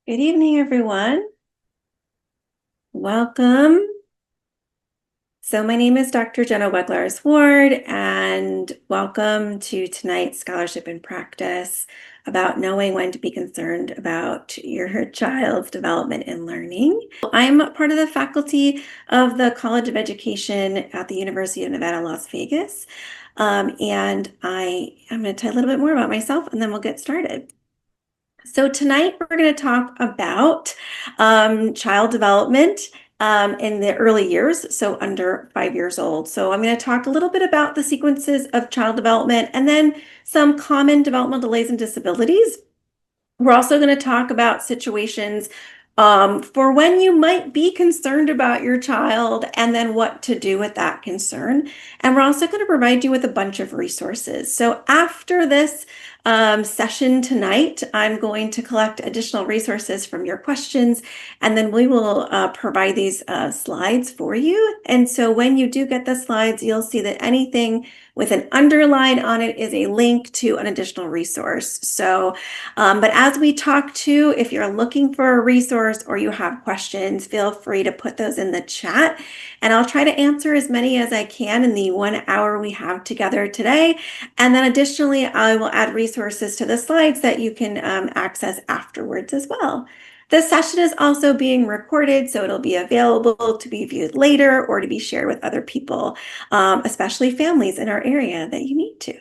Good evening, everyone. Welcome. So my name is Dr. Jenna Wegler-Ward, and welcome to tonight's Scholarship in Practice about knowing when to be concerned about your child's development and learning. I'm part of the faculty of the College of Education at the University of Nevada, Las Vegas. And I'm going to tell you a little bit more about myself, and then we'll get started. So tonight we're going to talk about child development in the early years, so under 5 years old. So I'm going to talk a little bit about the sequences of child development and then some common developmental delays and disabilities. We're also going to talk about situations for when you might be concerned about your child and then what to do with that concern. And we're also going to provide you with a bunch of resources. So after this session tonight, I'm going to collect additional resources from your questions, and then we will provide these slides for you. And so when you do get the slides, you'll see that anything with an underline on it is a link to an additional resource. So, but as we talk to, if you're looking for a resource or you have questions, feel free to put those in the chat, and I'll try to answer as many as I can in the 1 hour we have together today. And then additionally, I will add resources to the slides that you can access afterwards as well. This session is also being recorded, so it'll be available to be viewed later or to be shared with other people, especially families in our area that you need to.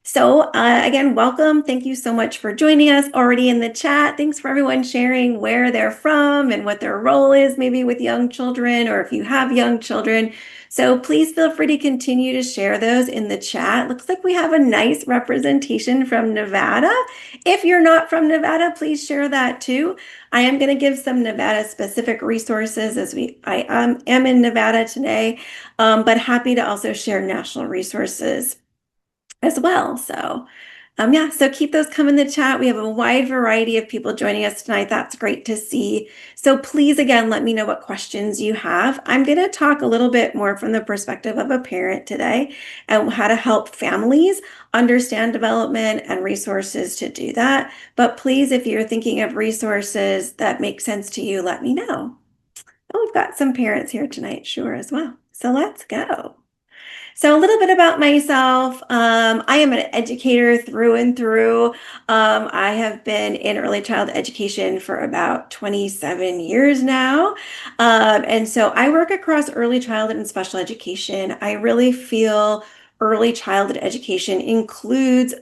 So again, welcome. Thank you so much for joining us already in the chat. Thanks for everyone sharing where they're from and what their role is, maybe with young children or if you have young children. So please feel free to continue to share those in the chat. Looks like we have a nice representation from Nevada. If you're not from Nevada, please share that too. I am going to give some Nevada specific resources as I am in Nevada today, but happy to also share national resources as well. So yeah, so keep those coming in the chat. We have a wide variety of people joining us tonight. That's great to see. So please, again, let me know what questions you have. I'm going to talk a little bit more from the perspective of a parent today and how to help families understand development and resources to do that. But please, if you're thinking of resources that make sense to you, let me know. Oh, we've got some parents here tonight, sure, as well. So let's go. So a little bit about myself. I am an educator through and through. I have been in early child education for about 27 years now. And so I work across early childhood and special education. I really feel early childhood education includes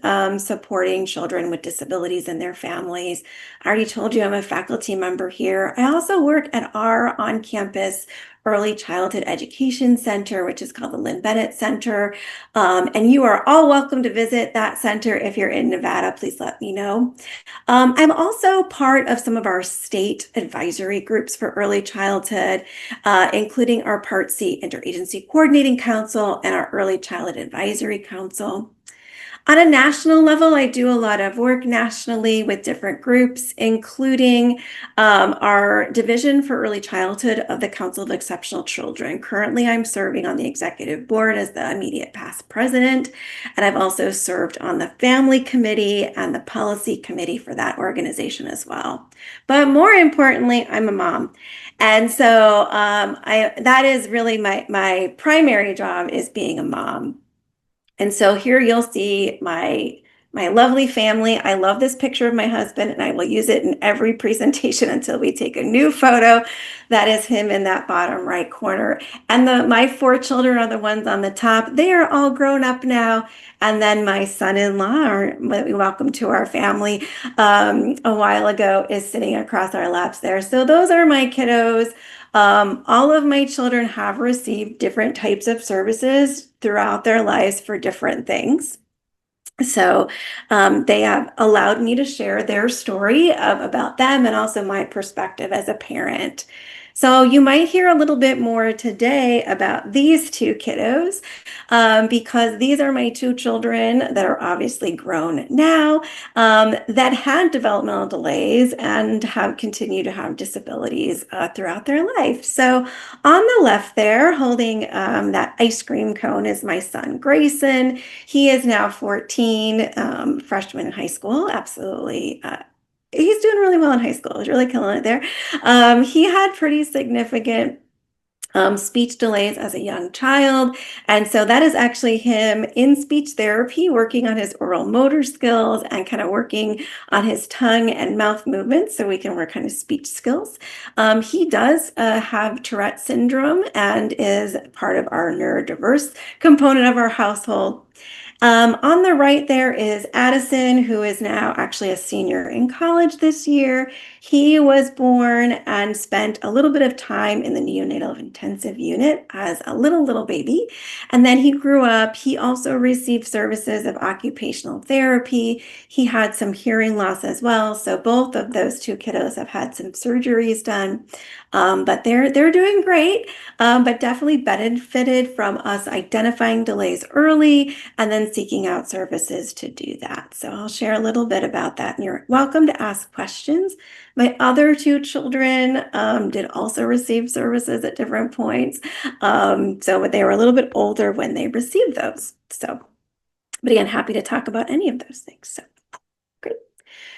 supporting children with disabilities and their families. I already told you I'm a faculty member here. I also work at our on-campus Early Childhood Education Center, which is called the Lynn Bennett Center. And you are all welcome to visit that center. If you're in Nevada, please let me know. I'm also part of some of our state advisory groups for early childhood, including our Part C Interagency Coordinating Council and our Early Childhood Advisory Council. On a national level, I do a lot of work nationally with different groups, including our Division for Early Childhood of the Council of Exceptional Children. Currently, I'm serving on the executive board as the immediate past president, and I've also served on the family committee and the policy committee for that organization as well. But more importantly, I'm a mom. And so that is really my primary job, is being a mom. And so here you'll see my lovely family. I love this picture of my husband, and I will use it in every presentation until we take a new photo. That is him in that bottom right corner. And my 4 children are the ones on the top. They are all grown up now. And then my son-in-law, that we welcomed to our family a while ago, is sitting across our laps there. So those are my kiddos. All of my children have received different types of services throughout their lives for different things. So they have allowed me to share their story about them and also my perspective as a parent. So you might hear a little bit more today about these 2 kiddos because these are my 2 children that are obviously grown now that had developmental delays and have continued to have disabilities throughout their life. So on the left there, holding that ice cream cone, is my son Grayson. He is now 14, freshman in high school, absolutely He's doing really well in high school. He's really killing it there. He had pretty significant speech delays as a young child. And so that is actually him in speech therapy, working on his oral motor skills and kind of working on his tongue and mouth movements so we can work on his speech skills. He does have Tourette syndrome and is part of our neurodiverse component of our household. On the right there is Addison, who is now actually a senior in college this year. He was born and spent a little bit of time in the neonatal intensive unit as a little baby. And then he grew up. He also received services of occupational therapy. He had some hearing loss as well. So both of those two kiddos have had some surgeries done. But they're doing great, but definitely benefited from us identifying delays early and then seeking out services to do that. So I'll share a little bit about that, and you're welcome to ask questions. My other two children did also receive services at different points. So they were a little bit older when they received those. So, but again, happy to talk about any of those things. So great.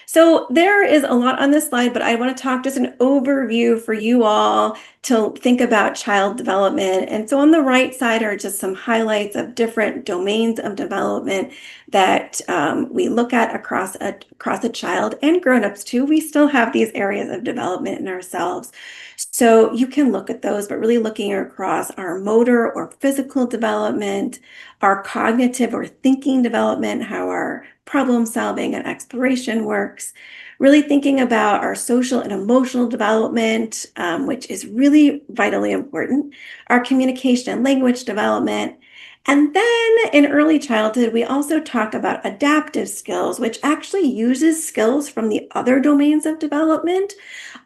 So there is a lot on this slide, but I want to talk just an overview for you all to think about child development. And so on the right side are just some highlights of different domains of development that we look at across a child and grown-ups too. We still have these areas of development in ourselves. So you can look at those, but really looking across our motor or physical development, our cognitive or thinking development, how our problem solving and exploration works, really thinking about our social and emotional development, which is really vitally important, our communication and language development. And then in early childhood, we also talk about adaptive skills, which actually uses skills from the other domains of development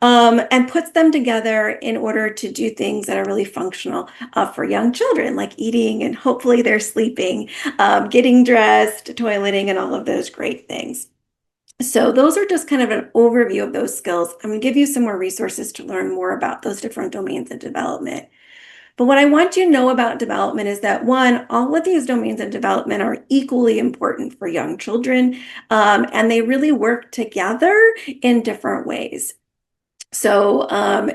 and puts them together in order to do things that are really functional for young children, like eating and hopefully they're sleeping, getting dressed, toileting, and all of those great things. So those are just kind of an overview of those skills. I'm going to give you some more resources to learn more about those different domains of development. But what I want you to know about development is that, one, all of these domains of development are equally important for young children, and they really work together in different ways. So,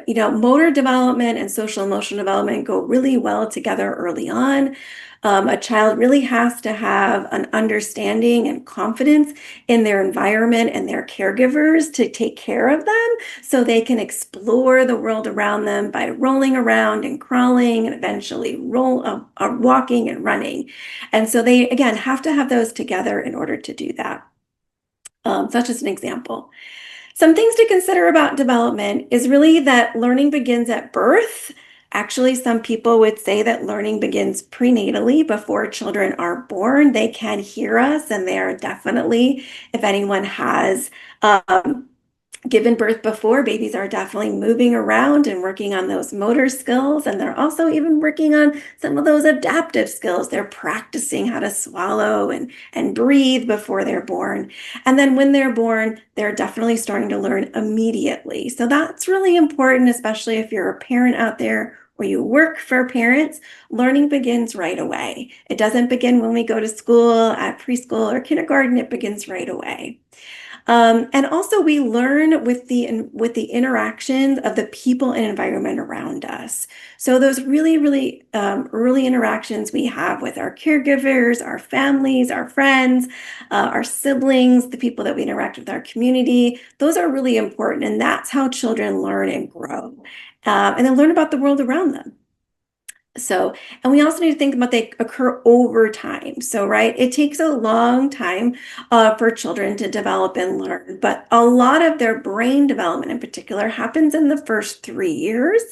motor development and social emotional development go really well together early on. A child really has to have an understanding and confidence in their environment and their caregivers to take care of them so they can explore the world around them by rolling around and crawling and eventually walking and running. And so they, again, have to have those together in order to do that. Such as an example. Some things to consider about development is really that learning begins at birth. Actually, some people would say that learning begins prenatally before children are born. They can hear us, and they are definitely, if anyone has given birth before, babies are definitely moving around and working on those motor skills, and they're also even working on some of those adaptive skills. They're practicing how to swallow and breathe before they're born. And then when they're born, they're definitely starting to learn immediately. So that's really important, especially if you're a parent out there or you work for parents. Learning begins right away. It doesn't begin when we go to school, at preschool or kindergarten. It begins right away. And also we learn with the interactions of the people and environment around us. So those really early interactions we have with our caregivers, our families, our friends, our siblings, the people that we interact with, our community, those are really important. And that's how children learn and grow. And then learn about the world around them. So, and we also need to think about they occur over time. So, right, it takes a long time for children to develop and learn, but a lot of their brain development in particular happens in the first 3 years.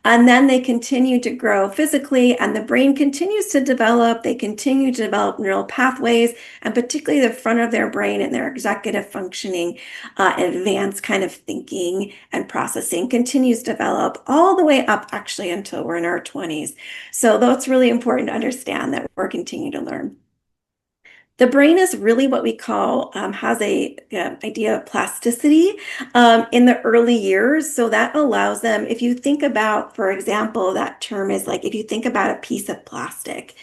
And then they continue to grow physically, and the brain continues to develop. They continue to develop neural pathways, and particularly the front of their brain and their executive functioning, advanced kind of thinking and processing continues to develop all the way up actually until we're in our 20s. So that's really important to understand that we're continuing to learn. The brain is really what we call, has a idea of plasticity in the early years. So that allows them, if you think about, for example, that term is like, if you think about a piece of plastic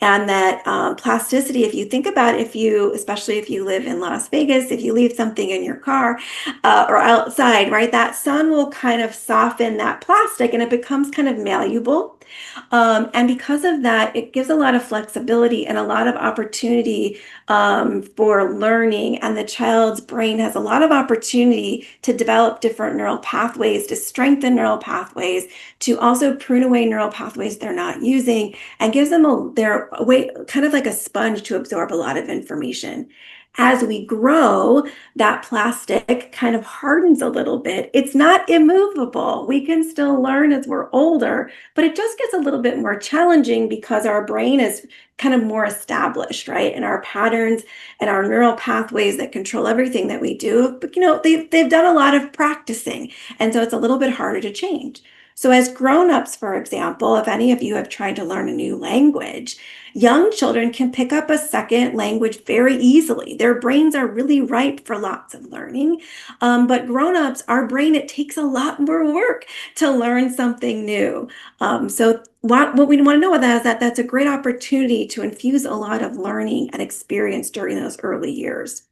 And that plasticity, if you think about it, especially if you live in Las Vegas, if you leave something in your car or outside, right, that sun will kind of soften that plastic and it becomes kind of malleable. And because of that, it gives a lot of flexibility and a lot of opportunity for learning. And the child's brain has a lot of opportunity to develop different neural pathways, to strengthen neural pathways, to also prune away neural pathways they're not using, and gives them their way, kind of like a sponge to absorb a lot of information. As we grow, that plastic kind of hardens a little bit. It's not immovable. We can still learn as we're older, but it just gets a little bit more challenging because our brain is kind of more established, right? And our patterns and our neural pathways that control everything that we do, but they've done a lot of practicing. And so it's a little bit harder to change. So as grown-ups, for example, if any of you have tried to learn a new language, young children can pick up a second language very easily. Their brains are really ripe for lots of learning. But grown-ups, our brain, it takes a lot more work to learn something new. So what we want to know about that is that that's a great opportunity to infuse a lot of learning and experience during those early years.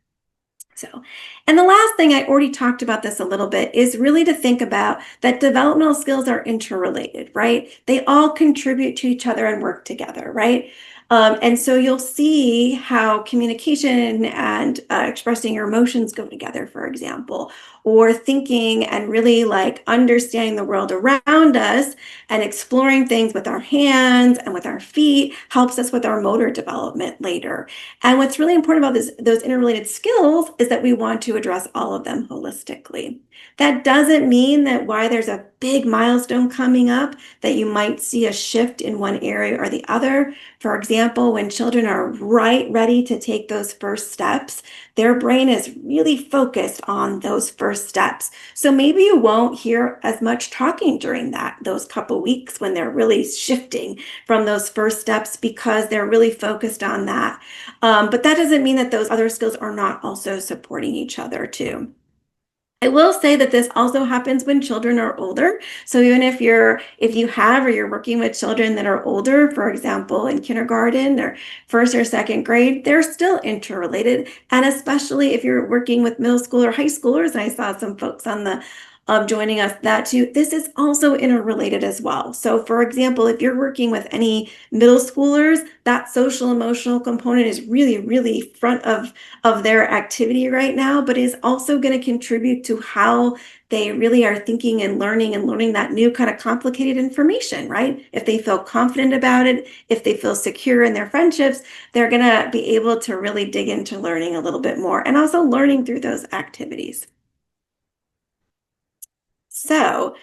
So, and the last thing, I already talked about this a little bit, is really to think about that developmental skills are interrelated, right? They all contribute to each other and work together, right? And so you'll see how communication and expressing your emotions go together, for example, or thinking and really like understanding the world around us and exploring things with our hands and with our feet helps us with our motor development later. And what's really important about those interrelated skills is that we want to address all of them holistically. That doesn't mean that why there's a big milestone coming up that you might see a shift in one area or the other. For example, when children are ready to take those first steps, their brain is really focused on those first steps. So maybe you won't hear as much talking during those couple weeks when they're really shifting from those first steps because they're really focused on that. But that doesn't mean that those other skills are not also supporting each other too. I will say that this also happens when children are older. So even if you have or you're working with children that are older, for example, in kindergarten or first or second grade, they're still interrelated. And especially if you're working with middle school or high schoolers, and I saw some folks on the joining us that too, this is also interrelated as well. So for example, if you're working with any middle schoolers, that social emotional component is really, really front of their activity right now, but is also going to contribute to how they really are thinking and learning that new kind of complicated information, right? If they feel confident about it, if they feel secure in their friendships, they're going to be able to really dig into learning a little bit more and also learning through those activities. So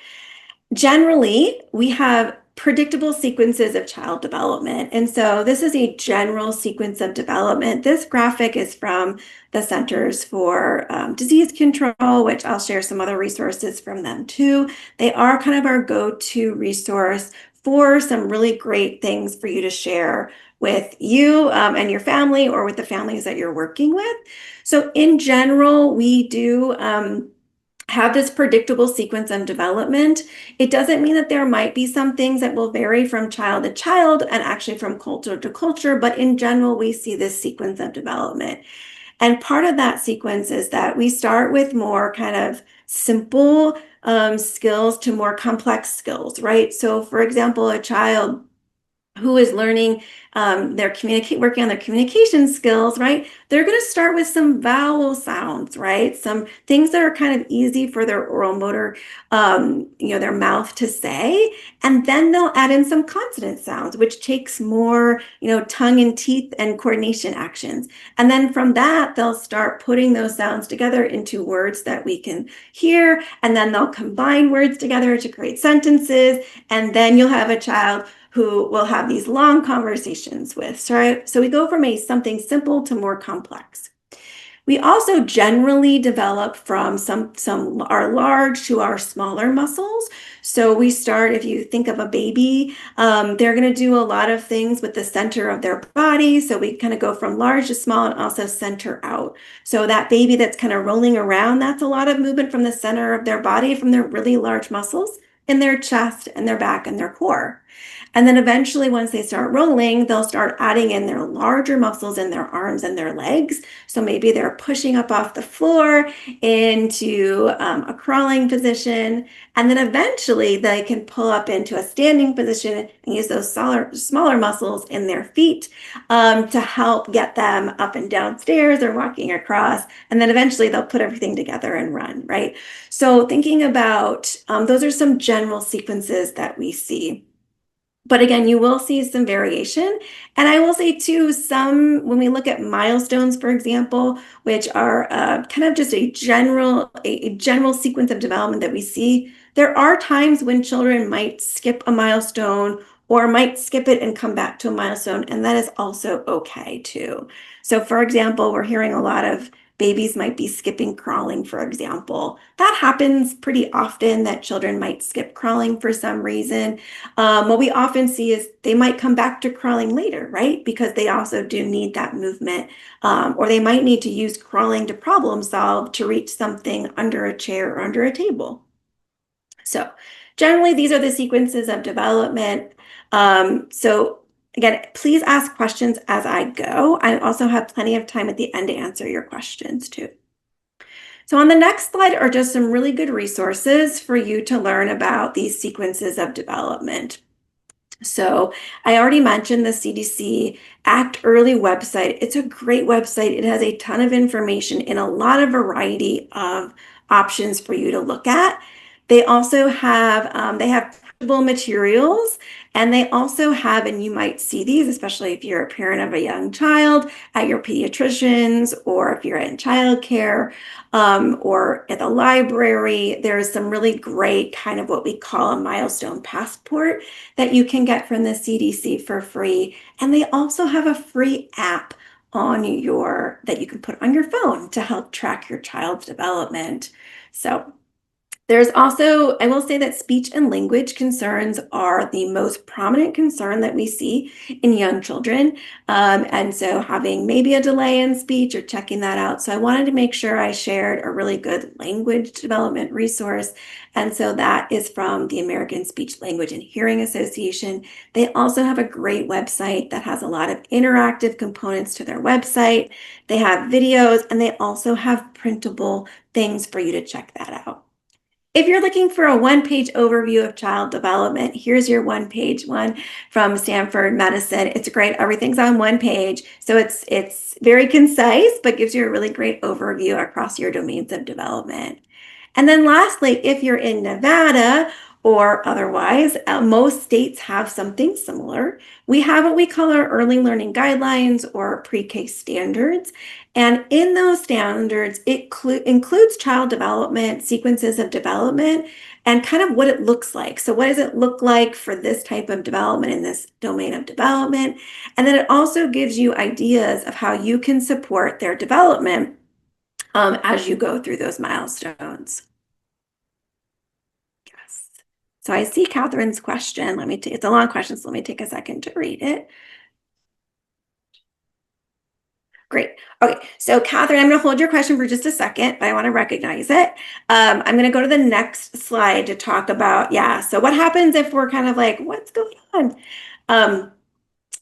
generally, we have predictable sequences of child development. And so this is a general sequence of development. This graphic is from the Centers for Disease Control, which I'll share some other resources from them too. They are kind of our go-to resource for some really great things for you to share with you and your family or with the families that you're working with. So in general, we do have this predictable sequence of development. It doesn't mean that there might be some things that will vary from child to child and actually from culture to culture, but in general, we see this sequence of development. And part of that sequence is that we start with more kind of simple skills to more complex skills, right? So for example, a child who is learning working on their communication skills, right? They're going to start with some vowel sounds, right? Some things that are kind of easy for their oral motor, their mouth to say. And then they'll add in some consonant sounds, which takes more, tongue and teeth and coordination actions. And then from that, they'll start putting those sounds together into words that we can hear. And then they'll combine words together to create sentences. And then you'll have a child who will have these long conversations with. So we go from something simple to more complex. We also generally develop from some our large to our smaller muscles. So we start, if you think of a baby, they're going to do a lot of things with the center of their body. So we kind of go from large to small and also center out. So that baby that's kind of rolling around, that's a lot of movement from the center of their body, from their really large muscles in their chest and their back and their core. And then eventually, once they start rolling, they'll start adding in their larger muscles in their arms and their legs. So maybe they're pushing up off the floor into a crawling position. And then eventually they can pull up into a standing position and use those smaller muscles in their feet to help get them up and down stairs or walking across. And then eventually they'll put everything together and run, right? So thinking about those are some general sequences that we see. But again, you will see some variation. And I will say too, when we look at milestones, for example, which are kind of just a general sequence of development that we see, there are times when children might skip a milestone or might skip it and come back to a milestone, and that is also okay too. So for example, we're hearing a lot of babies might be skipping crawling, for example. That happens pretty often, that children might skip crawling for some reason. What we often see is they might come back to crawling later, right? Because they also do need that movement, or they might need to use crawling to problem solve to reach something under a chair or under a table. So generally, these are the sequences of development. So again, please ask questions as I go. I also have plenty of time at the end to answer your questions too. So on the next slide are just some really good resources for you to learn about these sequences of development. So I already mentioned the CDC Act Early website. It's a great website. It has a ton of information and a lot of variety of options for you to look at. They also have printable materials, and they also have, and you might see these, especially if you're a parent of a young child at your pediatricians, or if you're in childcare, or at the library. There's some really great kind of what we call a milestone passport that you can get from the CDC for free. And they also have a free app that you can put on your phone to help track your child's development. So there's also, I will say that speech and language concerns are the most prominent concern that we see in young children. And so having maybe a delay in speech or checking that out. So I wanted to make sure I shared a really good language development resource. And so that is from the American Speech, Language, and Hearing Association. They also have a great website that has a lot of interactive components to their website. They have videos, and they also have printable things for you to check that out. If you're looking for a one-page overview of child development, here's your one-page one from Stanford Medicine. It's great. Everything's on one page. So it's very concise, but gives you a really great overview across your domains of development. And then lastly, if you're in Nevada or otherwise, most states have something similar. We have what we call our early learning guidelines, or pre-K standards. And in those standards, it includes child development, sequences of development, and kind of what it looks like. So what does it look like for this type of development in this domain of development? And then it also gives you ideas of how you can support their development as you go through those milestones. Yes. So I see Catherine's question. It's a long question, so let me take a second to read it. Great. Okay, so Catherine, I'm going to hold your question for just a second, but I want to recognize it. I'm going to go to the next slide to talk about, so what happens if we're kind of like, what's going on?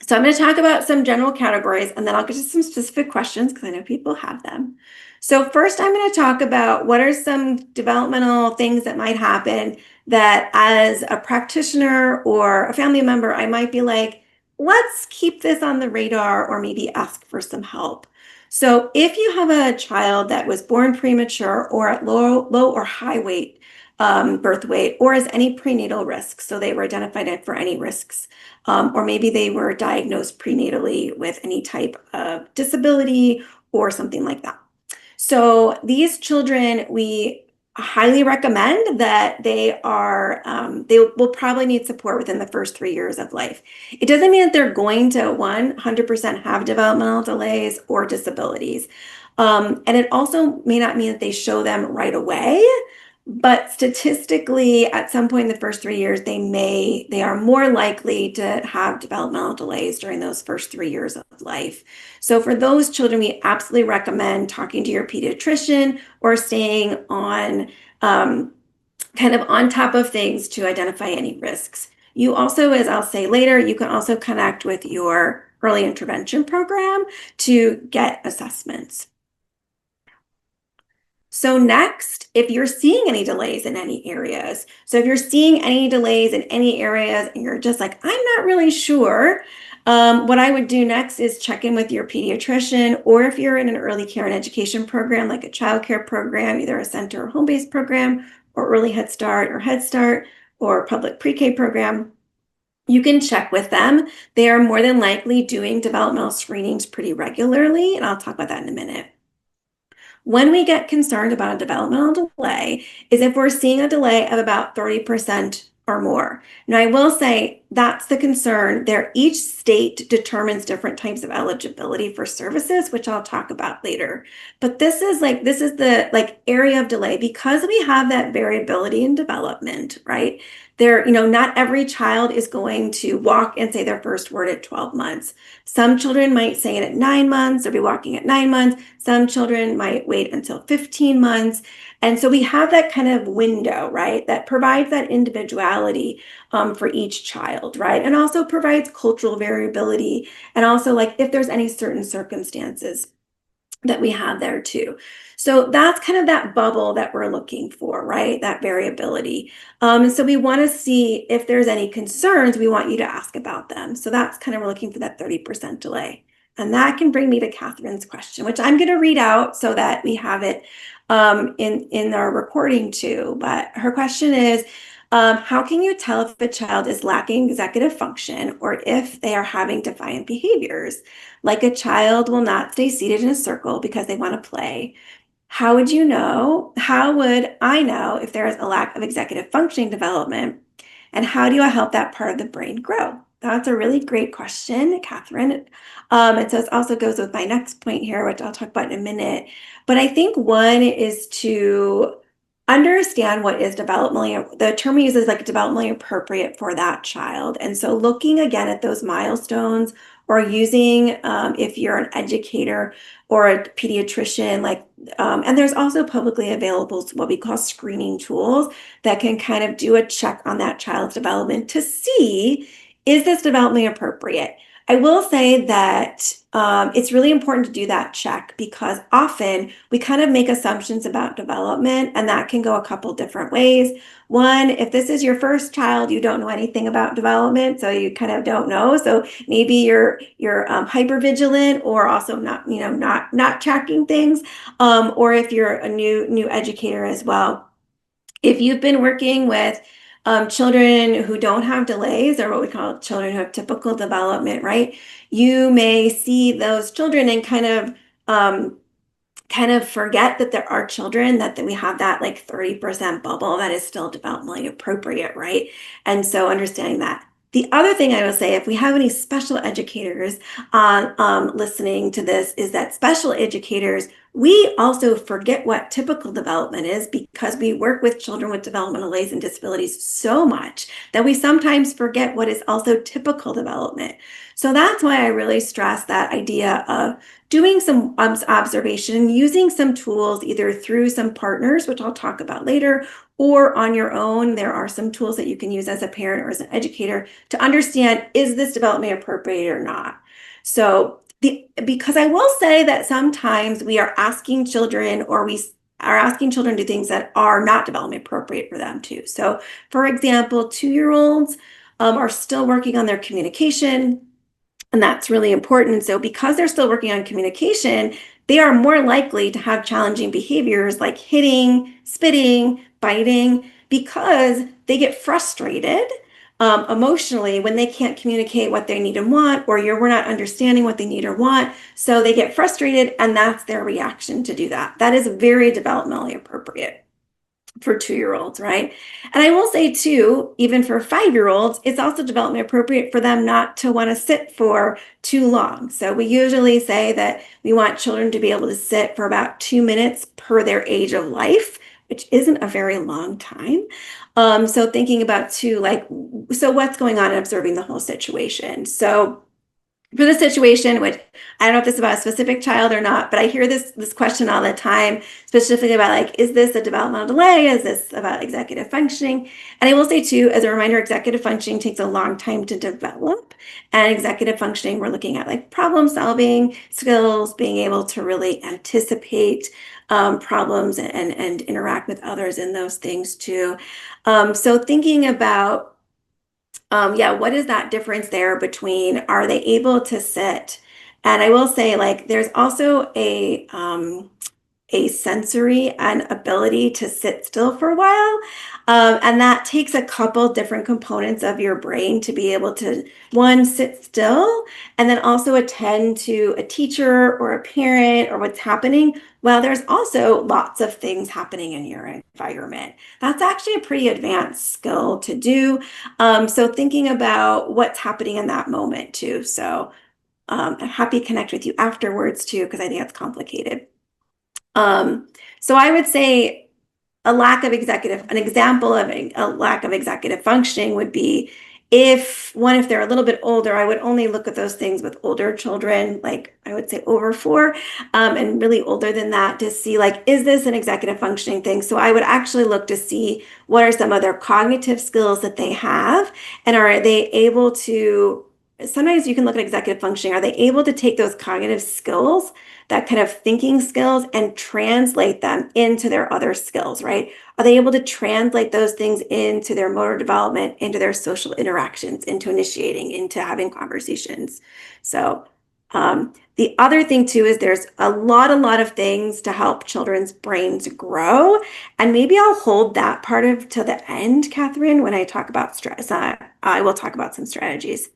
So I'm going to talk about some general categories, and then I'll get to some specific questions because I know people have them. So first, I'm going to talk about what are some developmental things that might happen that as a practitioner or a family member, I might be like, let's keep this on the radar, or maybe ask for some help. So if you have a child that was born premature or at low or high weight, birth weight, or has any prenatal risks, so they were identified for any risks, or maybe they were diagnosed prenatally with any type of disability or something like that. So these children, we highly recommend that they will probably need support within the first 3 years of life. It doesn't mean that they're going to 100% have developmental delays or disabilities. And it also may not mean that they show them right away, but statistically, at some point in the first 3 years, they are more likely to have developmental delays during those first 3 years of life. So for those children, we absolutely recommend talking to your pediatrician or staying on kind of on top of things to identify any risks. You also, as I'll say later, you can also connect with your early intervention program to get assessments. So next, if you're seeing any delays in any areas, so if you're seeing any delays in any areas and you're just like, I'm not really sure, what I would do next is check in with your pediatrician, or if you're in an early care and education program, like a child care program, either a center or home-based program, or early Head Start or Head Start, or public pre-K program, you can check with them. They are more than likely doing developmental screenings pretty regularly, and I'll talk about that in a minute. When we get concerned about a developmental delay is if we're seeing a delay of about 30% or more. Now, I will say that's the concern there. Each state determines different types of eligibility for services, which I'll talk about later. But this is the area of delay because we have that variability in development, right? Not every child is going to walk and say their first word at 12 months. Some children might say it at 9 months or be walking at 9 months. Some children might wait until 15 months. And so we have that kind of window, right, that provides that individuality for each child, right? And also provides cultural variability. And also, like, if there's any certain circumstances that we have there too. So that's kind of that bubble that we're looking for, right? That variability. And so we want to see if there's any concerns, we want you to ask about them. So that's kind of, we're looking for that 30% delay. And that can bring me to Catherine's question, which I'm going to read out so that we have it in our recording too. But her question is, how can you tell if a child is lacking executive function or if they are having defiant behaviors? Like a child will not stay seated in a circle because they want to play. How would you know? How would I know if there is a lack of executive functioning development? And how do I help that part of the brain grow? That's a really great question, Catherine. And so it also goes with my next point here, which I'll talk about in a minute. But I think one is to understand what is developmentally, the term we use is like developmentally appropriate for that child. And so looking again at those milestones or using, if you're an educator or a pediatrician, and there's also publicly available what we call screening tools that can kind of do a check on that child's development to see, is this developmentally appropriate? I will say that it's really important to do that check because often we kind of make assumptions about development, and that can go a couple different ways. One, if this is your first child, you don't know anything about development, so you kind of don't know. So maybe you're hyper vigilant, or also not tracking things, or if you're a new educator as well. If you've been working with children who don't have delays, or what we call children who have typical development, right? You may see those children and kind of forget that there are children that we have that like 30% bubble that is still developmentally appropriate, right? And so understanding that. The other thing I will say, if we have any special educators listening to this, is that special educators, we also forget what typical development is because we work with children with developmental delays and disabilities so much that we sometimes forget what is also typical development. So that's why I really stress that idea of doing some observation, using some tools, either through some partners, which I'll talk about later, or on your own. There are some tools that you can use as a parent or as an educator to understand, is this development appropriate or not? So because I will say that sometimes we are asking children, or we are asking children to do things that are not development appropriate for them too. So for example, 2-year-olds are still working on their communication, and that's really important. So because they're still working on communication, they are more likely to have challenging behaviors like hitting, spitting, biting, because they get frustrated emotionally when they can't communicate what they need and want, or we're not understanding what they need or want. So they get frustrated, and that's their reaction to do that. That is very developmentally appropriate for 2-year-olds, right? And I will say too, even for 5-year-olds, it's also developmentally appropriate for them not to want to sit for too long. So we usually say that we want children to be able to sit for about 2 minutes per their age of life, which isn't a very long time. So thinking about too, so what's going on and observing the whole situation. So for the situation, which I don't know if this is about a specific child or not, but I hear this question all the time, specifically about like, is this a developmental delay? Is this about executive functioning? And I will say too, as a reminder, executive functioning takes a long time to develop. And executive functioning, we're looking at like problem solving skills, being able to really anticipate problems and interact with others in those things too. So thinking about yeah, what is that difference there between are they able to sit? And I will say, like, there's also a sensory and ability to sit still for a while. And that takes a couple different components of your brain to be able to, one, sit still, and then also attend to a teacher or a parent or what's happening. Well, there's also lots of things happening in your environment. That's actually a pretty advanced skill to do. So thinking about what's happening in that moment too. So I'm happy to connect with you afterwards too, because I think that's complicated. So I would say an example of a lack of executive functioning would be if they're a little bit older, I would only look at those things with older children, like I would say over 4, and really older than that to see like, is this an executive functioning thing? So I would actually look to see what are some of their cognitive skills that they have, and are they able to, sometimes you can look at executive functioning, are they able to take those cognitive skills, that kind of thinking skills, and translate them into their other skills, right? Are they able to translate those things into their motor development, into their social interactions, into initiating, into having conversations? So the other thing too is there's a lot of things to help children's brains grow. And maybe I'll hold that part of to the end, Catherine, when I talk about stress. I will talk about some strategies.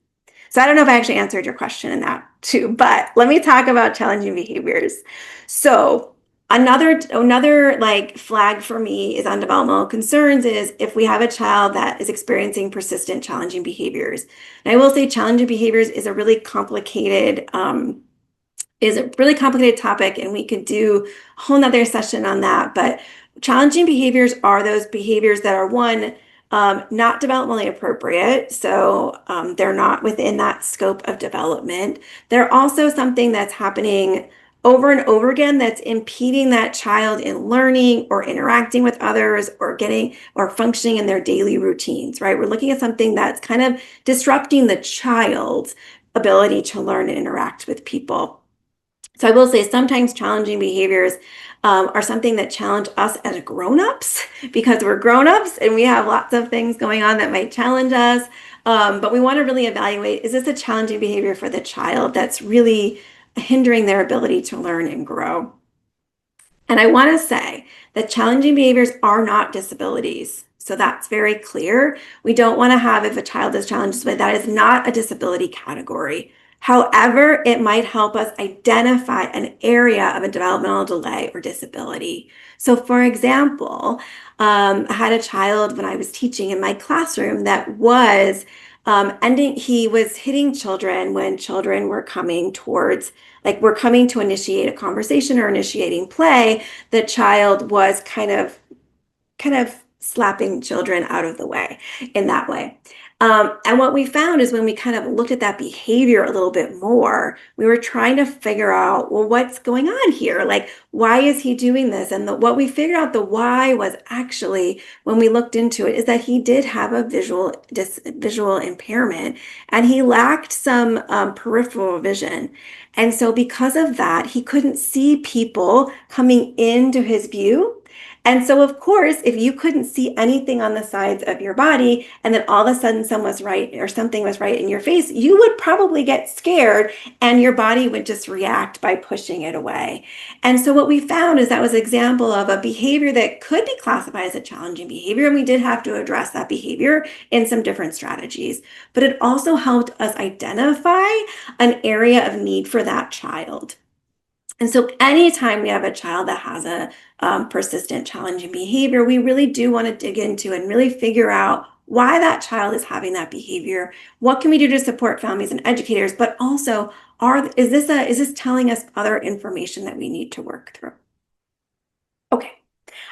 So I don't know if I actually answered your question in that too, but let me talk about challenging behaviors. So another like flag for me is on developmental concerns is if we have a child that is experiencing persistent challenging behaviors. And I will say challenging behaviors is a really complicated topic, and we could do a whole nother session on that. But challenging behaviors are those behaviors that are one, not developmentally appropriate. So they're not within that scope of development. They're also something that's happening over and over again that's impeding that child in learning or interacting with others or getting or functioning in their daily routines, right? We're looking at something that's kind of disrupting the child's ability to learn and interact with people. So I will say sometimes challenging behaviors are something that challenge us as grown-ups because we're grown-ups and we have lots of things going on that might challenge us. But we want to really evaluate, is this a challenging behavior for the child that's really hindering their ability to learn and grow? And I want to say that challenging behaviors are not disabilities. So that's very clear. We don't want to have, if a child is challenged, but that is not a disability category. However, it might help us identify an area of a developmental delay or disability. So for example, I had a child when I was teaching in my classroom that was he was hitting children when children were coming towards, like we're coming to initiate a conversation or initiating play. The child was kind of slapping children out of the way in that way. And what we found is when we kind of looked at that behavior a little bit more, we were trying to figure out, well, what's going on here? Like, why is he doing this? And what we figured out the why was actually, when we looked into it, is that he did have a visual impairment and he lacked some peripheral vision. And so because of that, he couldn't see people coming into his view. And so, of course, if you couldn't see anything on the sides of your body and then all of a sudden something was right in your face, you would probably get scared and your body would just react by pushing it away. And so what we found is that was an example of a behavior that could be classified as a challenging behavior. And we did have to address that behavior in some different strategies. But it also helped us identify an area of need for that child. And so anytime we have a child that has a persistent challenging behavior, we really do want to dig into and really figure out why that child is having that behavior. What can we do to support families and educators? But also, is this telling us other information that we need to work through? Okay,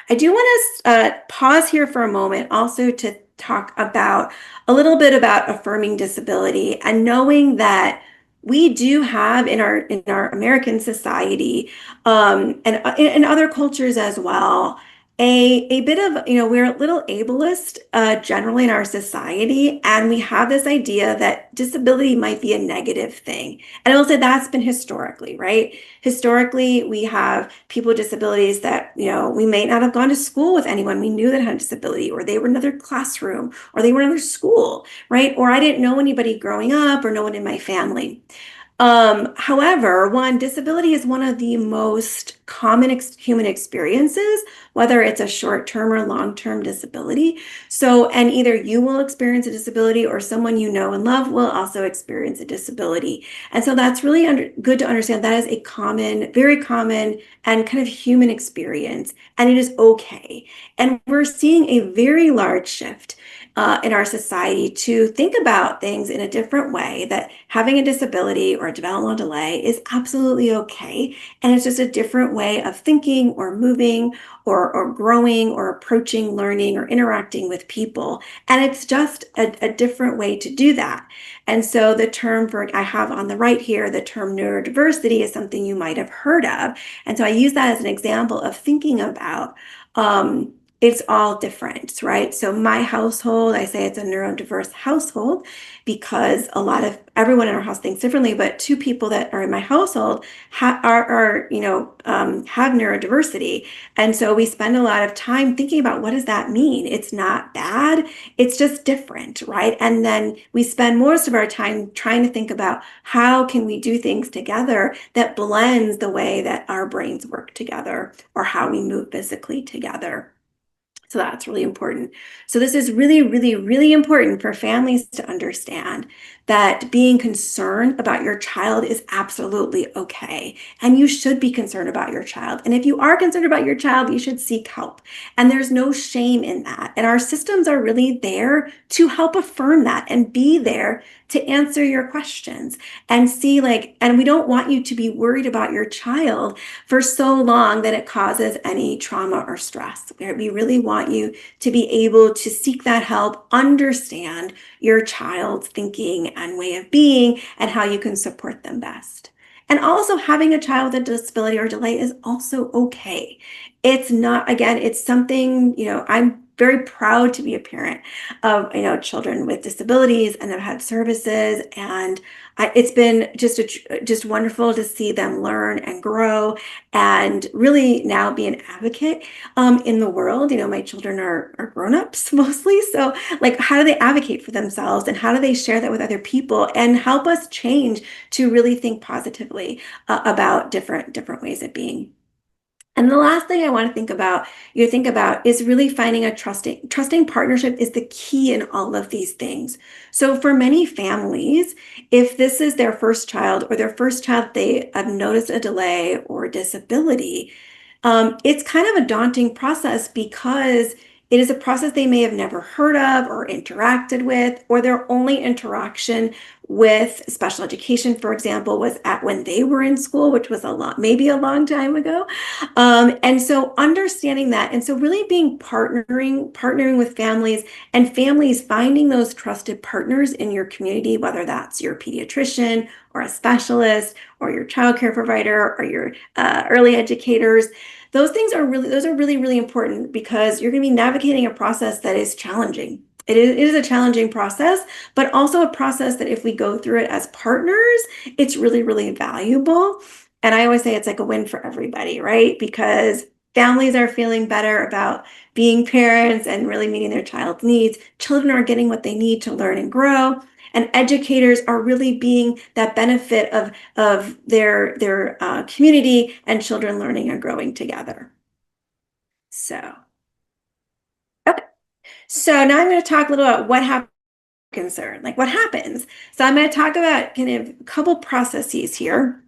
I do want to pause here for a moment also to talk about a little bit about affirming disability and knowing that we do have in our American society, and in other cultures as well, a bit of, we're a little ableist generally in our society, and we have this idea that disability might be a negative thing. And I will say that's been historically, right? Historically, we have people with disabilities that, we may not have gone to school with anyone we knew that had a disability, or they were in another classroom, or they were in another school, right? Or I didn't know anybody growing up or no one in my family. However, one, disability is one of the most common human experiences, whether it's a short-term or long-term disability. So, and either you will experience a disability or someone you know and love will also experience a disability. And so that's really good to understand that is a common, very common and kind of human experience, and it is okay. And we're seeing a very large shift in our society to think about things in a different way, that having a disability or a developmental delay is absolutely okay. And it's just a different way of thinking or moving or growing or approaching learning or interacting with people. And it's just a different way to do that. And so the term I have on the right here, the term neurodiversity is something you might have heard of. And so I use that as an example of thinking about it's all different, right? So my household, I say it's a neurodiverse household because everyone in our house thinks differently, but two people that are in my household have neurodiversity. And so we spend a lot of time thinking about what does that mean? It's not bad, it's just different, right? And then we spend most of our time trying to think about how can we do things together that blends the way that our brains work together or how we move physically together. So that's really important. So this is really, really, really important for families to understand that being concerned about your child is absolutely okay. And you should be concerned about your child. And if you are concerned about your child, you should seek help. And there's no shame in that. And our systems are really there to help affirm that and be there to answer your questions and see and we don't want you to be worried about your child for so long that it causes any trauma or stress. We really want you to be able to seek that help, understand your child's thinking and way of being, and how you can support them best. And also, having a child with a disability or delay is also okay. It's not, again, it's something, I'm very proud to be a parent of, children with disabilities, and I've had services, and it's been just wonderful to see them learn and grow and really now be an advocate in the world. My children are grown-ups mostly. So how do they advocate for themselves, and how do they share that with other people and help us change to really think positively about different ways of being? And the last thing I want to think about is really finding a trusting partnership is the key in all of these things. So for many families, if this is their first child or their first child, they have noticed a delay or disability, it's kind of a daunting process because it is a process they may have never heard of or interacted with, or their only interaction with special education, for example, was at when they were in school, which was maybe a long time ago. And so understanding that, and so really being partnering with families, and families finding those trusted partners in your community, whether that's your pediatrician or a specialist or your childcare provider or your early educators. Those are really, really important because you're going to be navigating a process that is challenging. It is a challenging process, but also a process that if we go through it as partners, it's really, really valuable. And I always say it's like a win for everybody, right? Because families are feeling better about being parents and really meeting their child's needs. Children are getting what they need to learn and grow. And educators are really being that benefit of their community and children learning and growing together. So, okay. So now I'm going to talk a little about what happens concern, what happens. So I'm going to talk about kind of a couple processes here,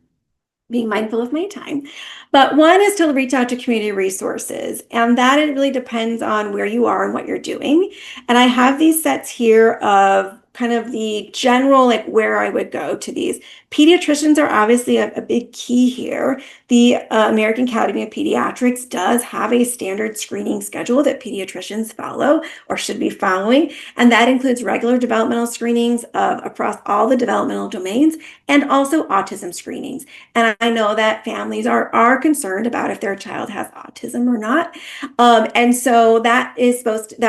being mindful of my time. But one is to reach out to community resources, and that it really depends on where you are and what you're doing. And I have these sets here of kind of the general, where I would go to these. Pediatricians are obviously a big key here. The American Academy of Pediatrics does have a standard screening schedule that pediatricians follow or should be following, and that includes regular developmental screenings across all the developmental domains and also autism screenings. And I know that families are concerned about if their child has autism or not. And so that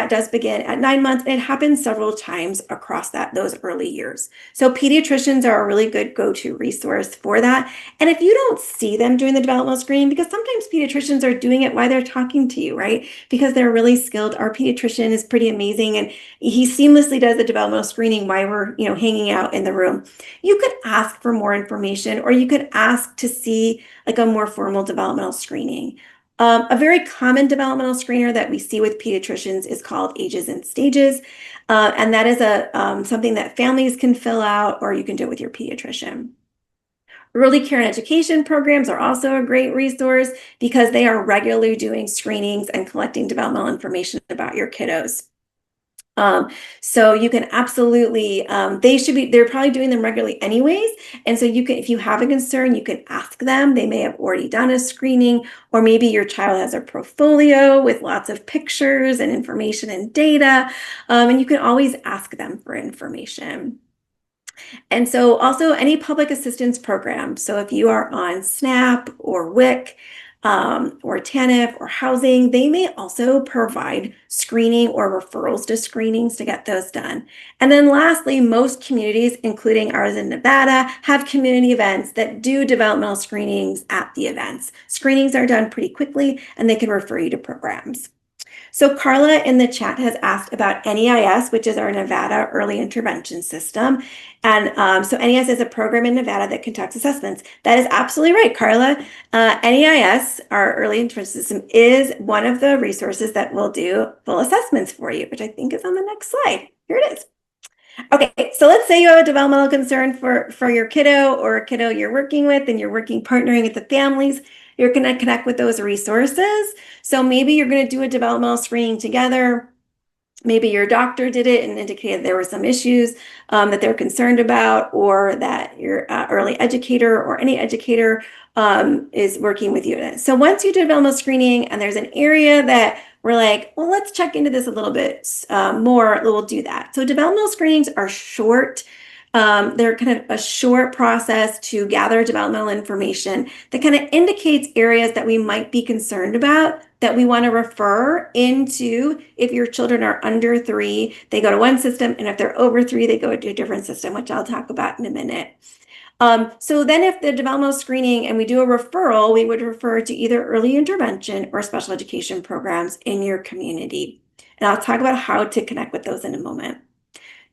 does begin at 9 months, and it happens several times across those early years. So pediatricians are a really good go-to resource for that. And if you don't see them doing the developmental screening, because sometimes pediatricians are doing it while they're talking to you, right? Because they're really skilled. Our pediatrician is pretty amazing, and he seamlessly does the developmental screening while we're, hanging out in the room. You could ask for more information, or you could ask to see like a more formal developmental screening. A very common developmental screener that we see with pediatricians is called Ages and Stages. And that is something that families can fill out, or you can do it with your pediatrician. Early care and education programs are also a great resource because they are regularly doing screenings and collecting developmental information about your kiddos. So you can absolutely, they're probably doing them regularly anyways. And so if you have a concern, you can ask them. They may have already done a screening, or maybe your child has a portfolio with lots of pictures and information and data. And you can always ask them for information. And so also any public assistance program. So if you are on SNAP or WIC, or TANF or housing, they may also provide screening or referrals to screenings to get those done. And then lastly, most communities, including ours in Nevada, have community events that do developmental screenings at the events. Screenings are done pretty quickly, and they can refer you to programs. So Carla in the chat has asked about NEIS, which is our Nevada Early Intervention System. And so NEIS is a program in Nevada that conducts assessments. That is absolutely right, Carla. NEIS, our Early Intervention System, is one of the resources that will do full assessments for you, which I think is on the next slide. Here it is. Okay, so let's say you have a developmental concern for your kiddo or a kiddo you're working with, and you're partnering with the families. You're going to connect with those resources. So maybe you're going to do a developmental screening together. Maybe your doctor did it and indicated there were some issues that they're concerned about, or that your early educator or any educator is working with you. So once you do developmental screening and there's an area that we're like, well, let's check into this a little bit more, we'll do that. So developmental screenings are short. They're kind of a short process to gather developmental information that kind of indicates areas that we might be concerned about, that we want to refer into. If your children are under 3, they go to one system, and if they're over 3, they go to a different system, which I'll talk about in a minute. So then if the developmental screening and we do a referral, we would refer to either early intervention or special education programs in your community. And I'll talk about how to connect with those in a moment.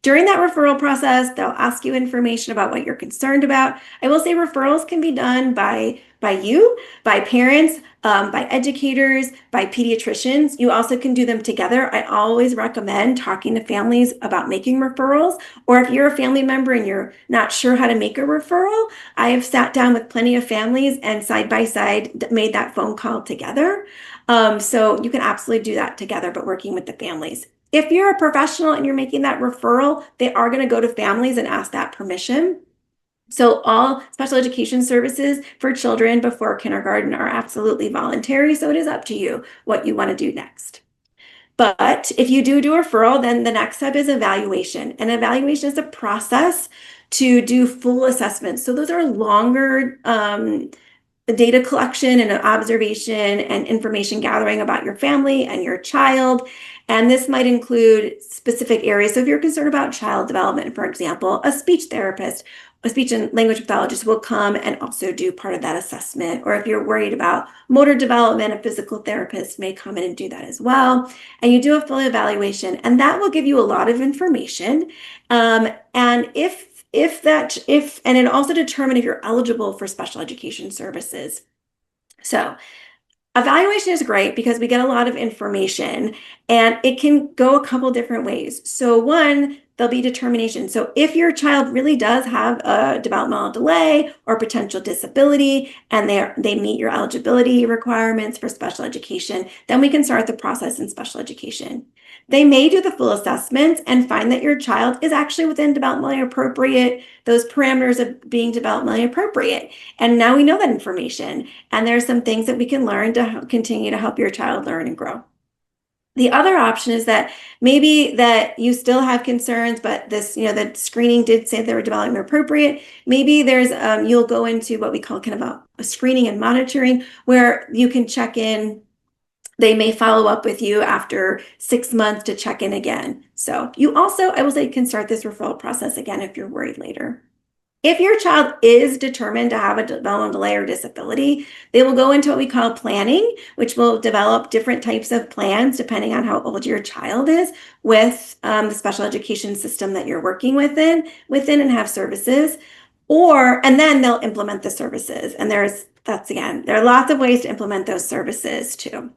During that referral process, they'll ask you information about what you're concerned about. I will say referrals can be done by you, by parents, by educators, by pediatricians. You also can do them together. I always recommend talking to families about making referrals, or if you're a family member and you're not sure how to make a referral, I have sat down with plenty of families and side by side made that phone call together. So you can absolutely do that together, but working with the families. If you're a professional and you're making that referral, they are going to go to families and ask that permission. So all special education services for children before kindergarten are absolutely voluntary. So it is up to you what you want to do next. But if you do a referral, then the next step is evaluation. And evaluation is a process to do full assessments. So those are longer data collection and observation and information gathering about your family and your child. And this might include specific areas. So if you're concerned about child development, for example, a speech therapist, a speech and language pathologist will come and also do part of that assessment. Or if you're worried about motor development, a physical therapist may come in and do that as well. And you do a full evaluation, and that will give you a lot of information. And it also determine if you're eligible for special education services. So evaluation is great because we get a lot of information, and it can go a couple different ways. So one, there'll be determination. So if your child really does have a developmental delay or potential disability, and they meet your eligibility requirements for special education, then we can start the process in special education. They may do the full assessments and find that your child is actually within developmentally appropriate, those parameters of being developmentally appropriate. And now we know that information. And there's some things that we can learn to continue to help your child learn and grow. The other option is that maybe that you still have concerns, but this, the screening did say they were developmentally appropriate. Maybe there's, you'll go into what we call kind of a screening and monitoring, where you can check in. They may follow up with you after 6 months to check in again. So you also, I will say, can start this referral process again if you're worried later. If your child is determined to have a developmental delay or disability, they will go into what we call planning, which will develop different types of plans depending on how old your child is with the special education system that you're working within and have services. And then they'll implement the services. And there are lots of ways to implement those services too.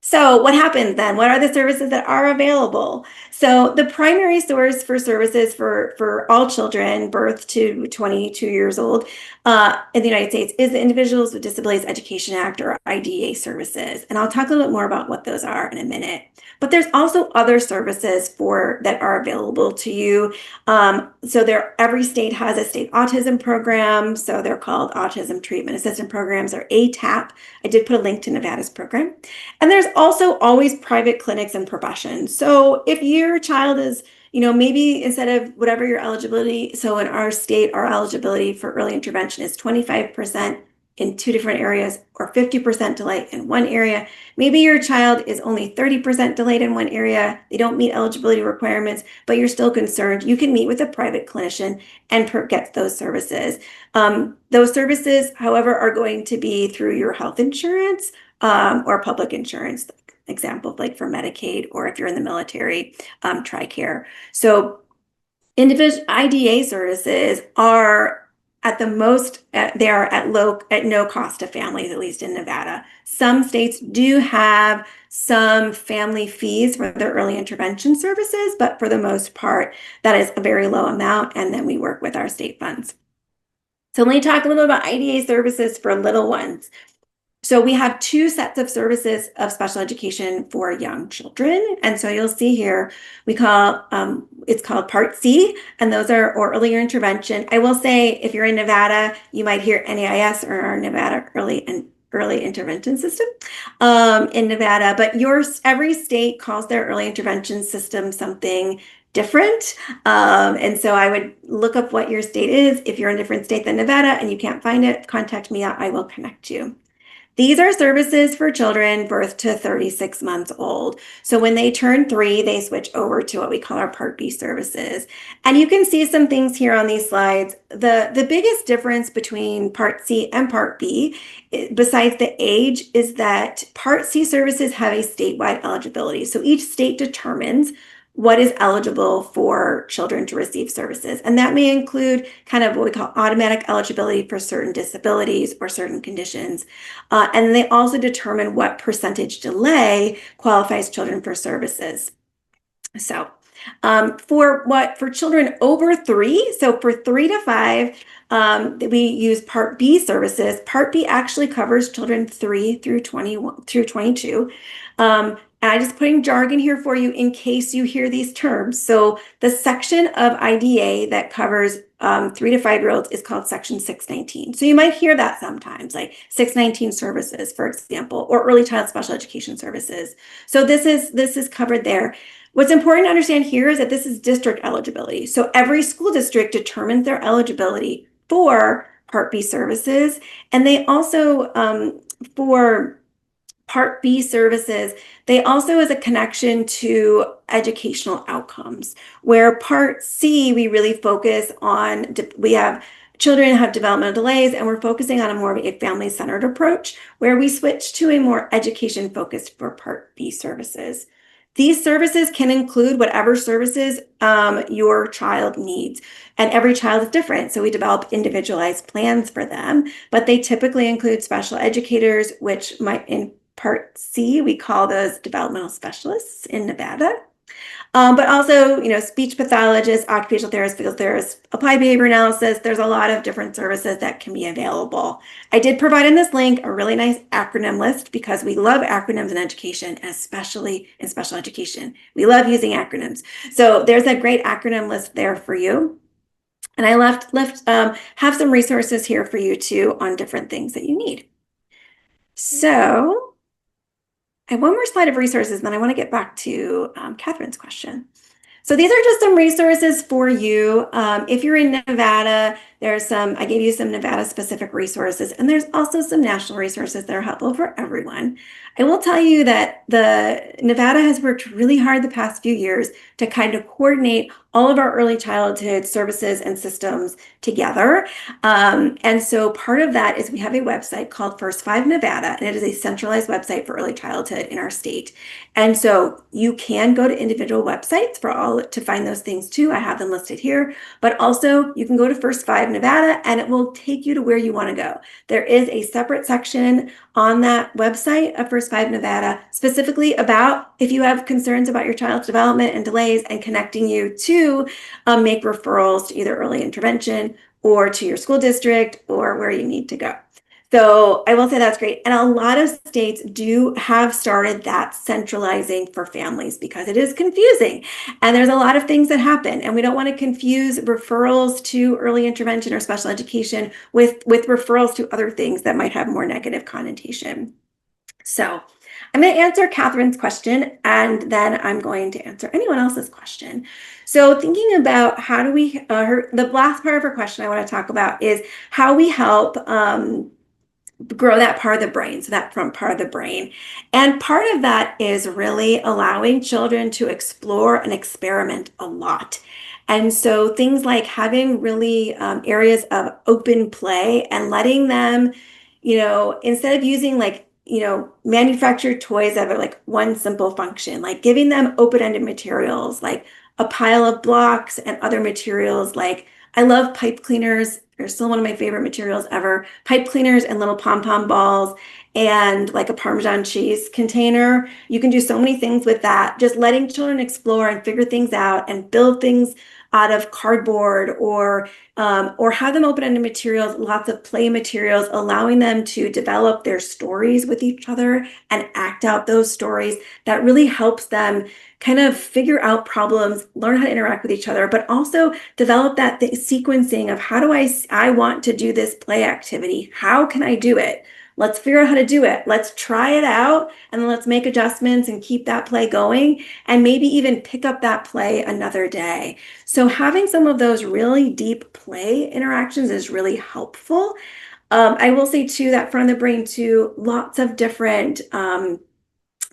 So what happens then? What are the services that are available? So the primary source for services for all children, birth to 22 years old in the United States, is the Individuals with Disabilities Education Act, or IDEA services. And I'll talk a little bit more about what those are in a minute. But there's also other services that are available to you. So every state has a state autism program. So they're called Autism Treatment Assistance Programs, or ATAP. I did put a link to Nevada's program. And there's also always private clinics and professions. So if your child is, maybe instead of whatever your eligibility, so in our state, our eligibility for early intervention is 25% in 2 different areas, or 50% delay in one area. Maybe your child is only 30% delayed in one area. They don't meet eligibility requirements, but you're still concerned. You can meet with a private clinician and get those services. Those services, however, are going to be through your health insurance or public insurance, example, like for Medicaid, or if you're in the military, TRICARE. So individual IDA services are at the most, they are at no cost to families, at least in Nevada. Some states do have some family fees for their early intervention services, but for the most part, that is a very low amount, and then we work with our state funds. So let me talk a little about IDA services for little ones. So we have 2 sets of services of special education for young children. And so you'll see here, it's called Part C, and those are earlier intervention. I will say, if you're in Nevada, you might hear NAIS, or our Nevada Early Intervention System in Nevada, but every state calls their early intervention system something different. And so I would look up what your state is. If you're in a different state than Nevada and you can't find it, contact me. I will connect you. These are services for children birth to 36 months old. So when they turn 3, they switch over to what we call our Part B services. And you can see some things here on these slides. The biggest difference between Part C and Part B, besides the age, is that Part C services have a statewide eligibility. So each state determines what is eligible for children to receive services. And that may include kind of what we call automatic eligibility for certain disabilities or certain conditions. And they also determine what percentage delay qualifies children for services. So for children over 3, so for 3 to 5, we use Part B services. Part B actually covers children 3 through 22. And I'm just putting jargon here for you in case you hear these terms. So the section of IDA that covers 3 to 5-year-olds is called Section 619. So you might hear that sometimes, like 619 services, for example, or early child special education services. So this is covered there. What's important to understand here is that this is district eligibility. So every school district determines their eligibility for Part B services. And they also, for Part B services, they also is a connection to educational outcomes, where Part C, we really focus on, children have developmental delays, and we're focusing on a more of a family-centered approach, where we switch to a more education-focused for Part B services. These services can include whatever services your child needs, and every child is different, so we develop individualized plans for them, but they typically include special educators, which might Part C, we call those developmental specialists in Nevada. But also, speech pathologists, occupational therapists, physical therapists, applied behavior analysis. There's a lot of different services that can be available. I did provide in this link a really nice acronym list because we love acronyms in education, especially in special education. We love using acronyms. So there's a great acronym list there for you. And I have some resources here for you too on different things that you need. So I have one more slide of resources, and then I want to get back to Catherine's question. So these are just some resources for you. If you're in Nevada, I gave you some Nevada specific resources, and there's also some national resources that are helpful for everyone. I will tell you that Nevada has worked really hard the past few years to kind of coordinate all of our early childhood services and systems together. And so part of that is we have a website called First Five Nevada, and it is a centralized website for early childhood in our state. And so you can go to individual websites to find those things too. I have them listed here, but also you can go to First Five Nevada and it will take you to where you want to go. There is a separate section on that website of First Five Nevada specifically about if you have concerns about your child's development and delays, and connecting you to make referrals to either early intervention or to your school district or where you need to go. So I will say that's great. And a lot of states do have started that centralizing for families because it is confusing. And there's a lot of things that happen. And we don't want to confuse referrals to early intervention or special education with referrals to other things that might have more negative connotation. So I'm going to answer Catherine's question, and then I'm going to answer anyone else's question. So thinking about how do we, the last part of her question I want to talk about is how we help grow that part of the brain, so that front part of the brain. And part of that is really allowing children to explore and experiment a lot. And so things like having really areas of open play and letting them, instead of using manufactured toys that are like one simple function, like giving them open-ended materials, like a pile of blocks and other materials. Like I love pipe cleaners. They're still one of my favorite materials ever. Pipe cleaners and little pom-pom balls and like a Parmesan cheese container. You can do so many things with that. Just letting children explore and figure things out and build things out of cardboard or have them open-ended materials, lots of play materials, allowing them to develop their stories with each other and act out those stories. That really helps them kind of figure out problems, learn how to interact with each other, but also develop that sequencing of how do I want to do this play activity? How can I do it? Let's figure out how to do it. Let's try it out, and then let's make adjustments and keep that play going, and maybe even pick up that play another day. So having some of those really deep play interactions is really helpful. I will say too, that front of the brain too, lots of different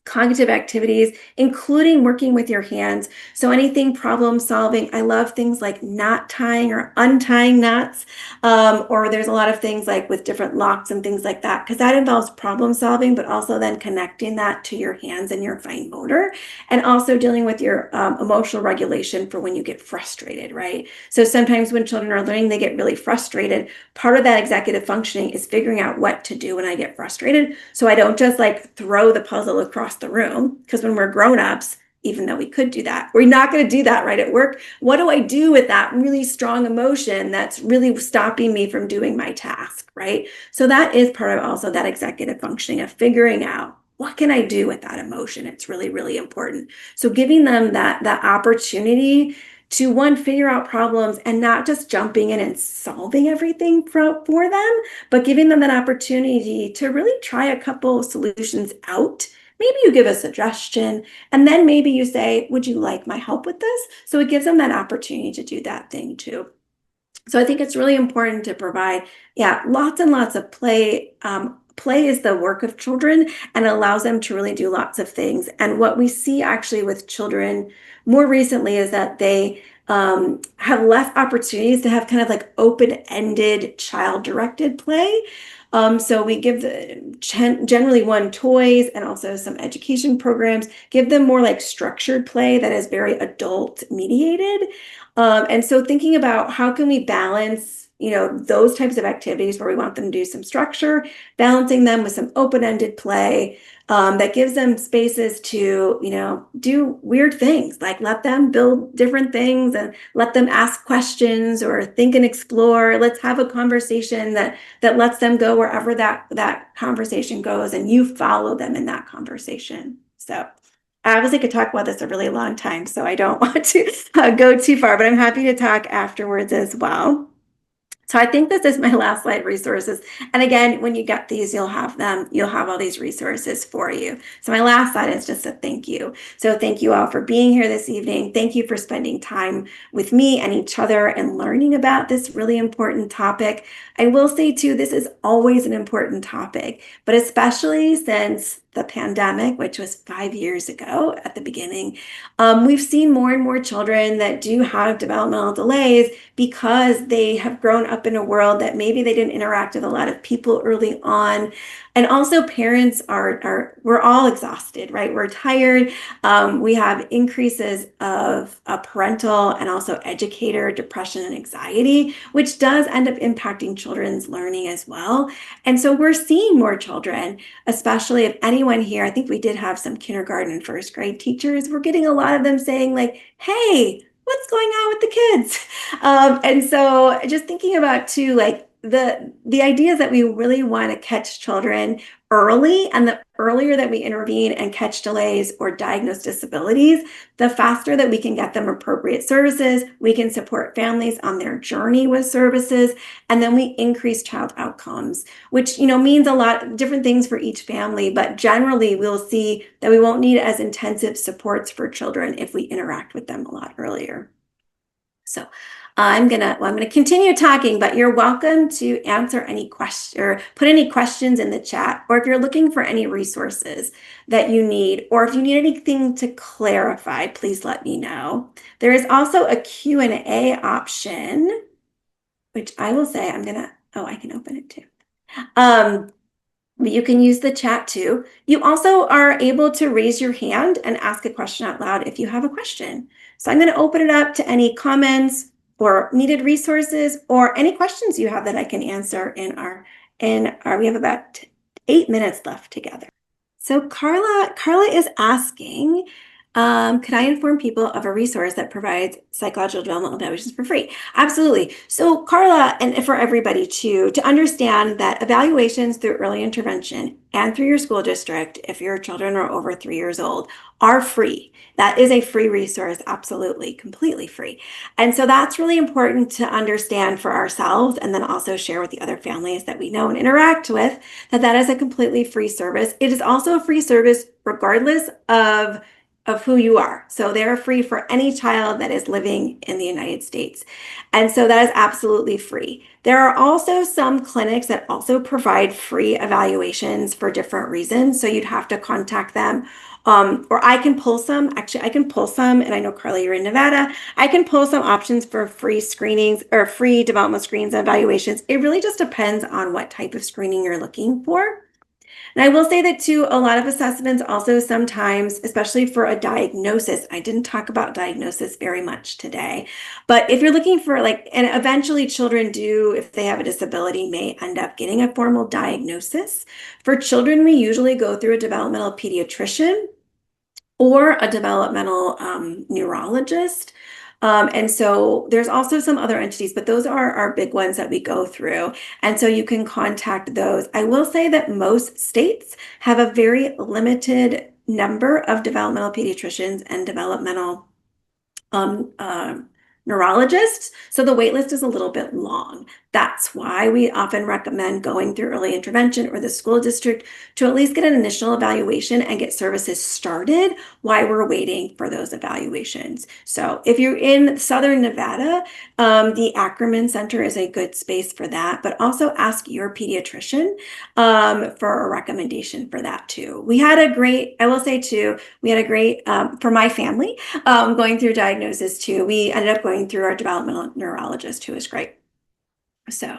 cognitive activities, including working with your hands. So anything problem solving. I love things like knot tying or untying knots, or there's a lot of things like with different locks and things like that, because that involves problem solving, but also then connecting that to your hands and your fine motor, and also dealing with your emotional regulation for when you get frustrated, right? So sometimes when children are learning, they get really frustrated. Part of that executive functioning is figuring out what to do when I get frustrated. So I don't just like throw the puzzle across the room, because when we're grown-ups, even though we could do that, we're not going to do that right at work. What do I do with that really strong emotion that's really stopping me from doing my task, right? So that is part of also that executive functioning of figuring out what can I do with that emotion. It's really, really important. So giving them that opportunity to, one, figure out problems and not just jumping in and solving everything for them, but giving them that opportunity to really try a couple solutions out. Maybe you give a suggestion, and then maybe you say, would you like my help with this? So it gives them that opportunity to do that thing too. So I think it's really important to provide, lots and lots of play. Play is the work of children and allows them to really do lots of things. And what we see actually with children more recently is that they have less opportunities to have kind of like open-ended child-directed play. So we give generally toys and also some education programs, give them more like structured play that is very adult mediated. And so thinking about how can we balance those types of activities where we want them to do some structure, balancing them with some open-ended play that gives them spaces to, do weird things, like let them build different things and let them ask questions or think and explore. Let's have a conversation that lets them go wherever that conversation goes, and you follow them in that conversation. So I obviously could talk about this a really long time, so I don't want to go too far, but I'm happy to talk afterwards as well. So I think this is my last slide, resources. And again, when you get these, you'll have all these resources for you. So my last slide is just a thank you. So thank you all for being here this evening. Thank you for spending time with me and each other and learning about this really important topic. I will say too, this is always an important topic, but especially since the pandemic, which was 5 years ago at the beginning, we've seen more and more children that do have developmental delays because they have grown up in a world that maybe they didn't interact with a lot of people early on. And also parents we're all exhausted, right? We're tired. We have increases of parental and also educator depression and anxiety, which does end up impacting children's learning as well. And so we're seeing more children, especially if anyone here, I think we did have some kindergarten and first grade teachers, we're getting a lot of them saying like, hey, what's going on with the kids? And so just thinking about too, like the idea is that we really want to catch children early, and the earlier that we intervene and catch delays or diagnose disabilities, the faster that we can get them appropriate services, we can support families on their journey with services, and then we increase child outcomes, which means a lot of different things for each family, but generally we'll see that we won't need as intensive supports for children if we interact with them a lot earlier. So I'm gonna continue talking, but you're welcome to answer any question or put any questions in the chat, or if you're looking for any resources that you need, or if you need anything to clarify, please let me know. There is also a Q&A option, which I will say I can open it too. But you can use the chat too. You also are able to raise your hand and ask a question out loud if you have a question. So I'm going to open it up to any comments or needed resources or any questions you have that I can answer we have about 8 minutes left together. So Carla is asking, could I inform people of a resource that provides psychological developmental evaluations for free? Absolutely. So Carla, and for everybody too, to understand that evaluations through early intervention and through your school district, if your children are over 3 years old, are free. That is a free resource, absolutely, completely free. And so that's really important to understand for ourselves, and then also share with the other families that we know and interact with, that is a completely free service. It is also a free service regardless of who you are. So they're free for any child that is living in the United States. And so that is absolutely free. There are also some clinics that also provide free evaluations for different reasons. So you'd have to contact them. Or I can pull some, and I know Carly, you're in Nevada. I can pull some options for free screenings or free developmental screens and evaluations. It really just depends on what type of screening you're looking for. And I will say that too, a lot of assessments also sometimes, especially for a diagnosis, I didn't talk about diagnosis very much today, but if you're looking for and eventually children do, if they have a disability, may end up getting a formal diagnosis. For children, we usually go through a developmental pediatrician or a developmental neurologist. And so there's also some other entities, but those are our big ones that we go through. And so you can contact those. I will say that most states have a very limited number of developmental pediatricians and developmental neurologists. So the wait list is a little bit long. That's why we often recommend going through early intervention or the school district to at least get an initial evaluation and get services started while we're waiting for those evaluations. So if you're in Southern Nevada, the Ackerman Center is a good space for that, but also ask your pediatrician for a recommendation for that too. I will say too, we had a great, for my family, going through diagnosis too, we ended up going through our developmental neurologist, who was great. So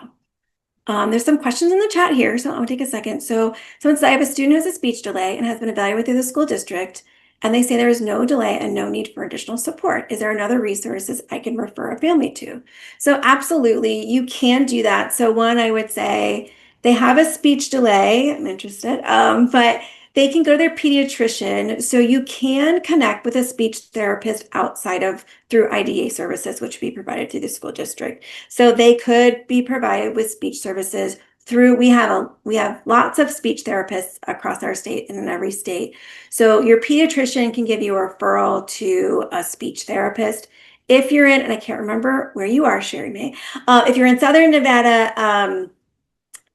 there's some questions in the chat here, so I'll take a second. So someone said, I have a student who has a speech delay and has been evaluated through the school district And they say there is no delay and no need for additional support. Is there another resources I can refer a family to? So absolutely, you can do that. So one, I would say they have a speech delay. I'm interested, but they can go to their pediatrician. So you can connect with a speech therapist outside of through IDA services, which would be provided through the school district. So they could be provided with speech services through, we have lots of speech therapists across our state and in every state. So your pediatrician can give you a referral to a speech therapist. If you're in, and I can't remember where you are, Sherry May, if you're in Southern Nevada,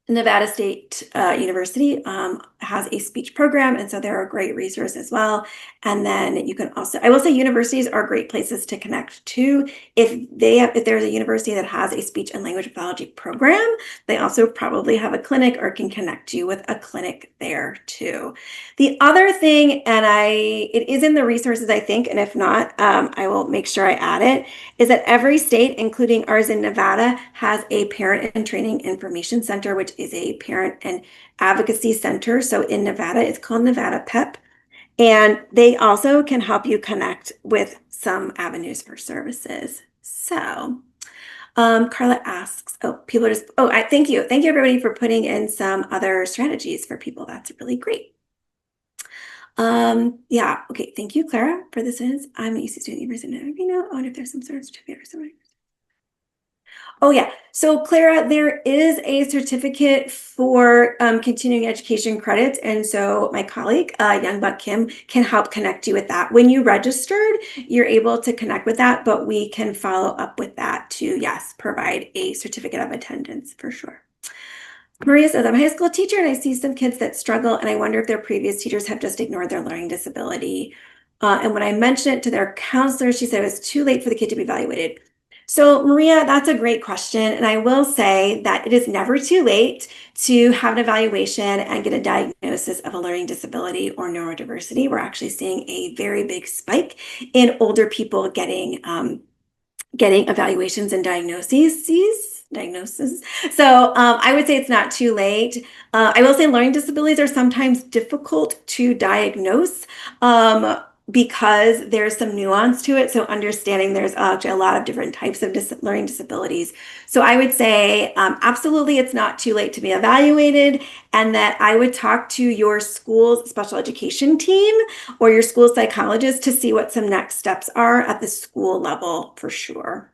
Nevada State University has a speech program, and so they're a great resource as well. And then you can also, I will say universities are great places to connect to. If there's a university that has a speech and language pathology program, they also probably have a clinic or can connect you with a clinic there too. The other thing, and it is in the resources, I think, and if not, I will make sure I add it, is that every state, including ours in Nevada, has a parent and training information center, which is a parent and advocacy center. So in Nevada, it's called Nevada PEP. And they also can help you connect with some avenues for services. So Carla asks, people are just, thank you. Thank you everybody for putting in some other strategies for people. That's really great. Yeah, okay. Thank you, Clara, for this. I'm used to doing university. I wonder if there's some sort of certificate or something. Oh yeah. So Clara, there is a certificate for continuing education credits. And so my colleague, Young Buck Kim, can help connect you with that. When you registered, you're able to connect with that, but we can follow up with that to, yes, provide a certificate of attendance for sure. Maria says, I'm a high school teacher and I see some kids that struggle and I wonder if their previous teachers have just ignored their learning disability. And when I mentioned it to their counselor, she said it was too late for the kid to be evaluated. So Maria, that's a great question. And I will say that it is never too late to have an evaluation and get a diagnosis of a learning disability or neurodiversity. We're actually seeing a very big spike in older people getting evaluations and diagnoses. So I would say it's not too late. I will say learning disabilities are sometimes difficult to diagnose because there's some nuance to it. So understanding there's actually a lot of different types of learning disabilities. So I would say absolutely it's not too late to be evaluated, and that I would talk to your school's special education team or your school psychologist to see what some next steps are at the school level for sure.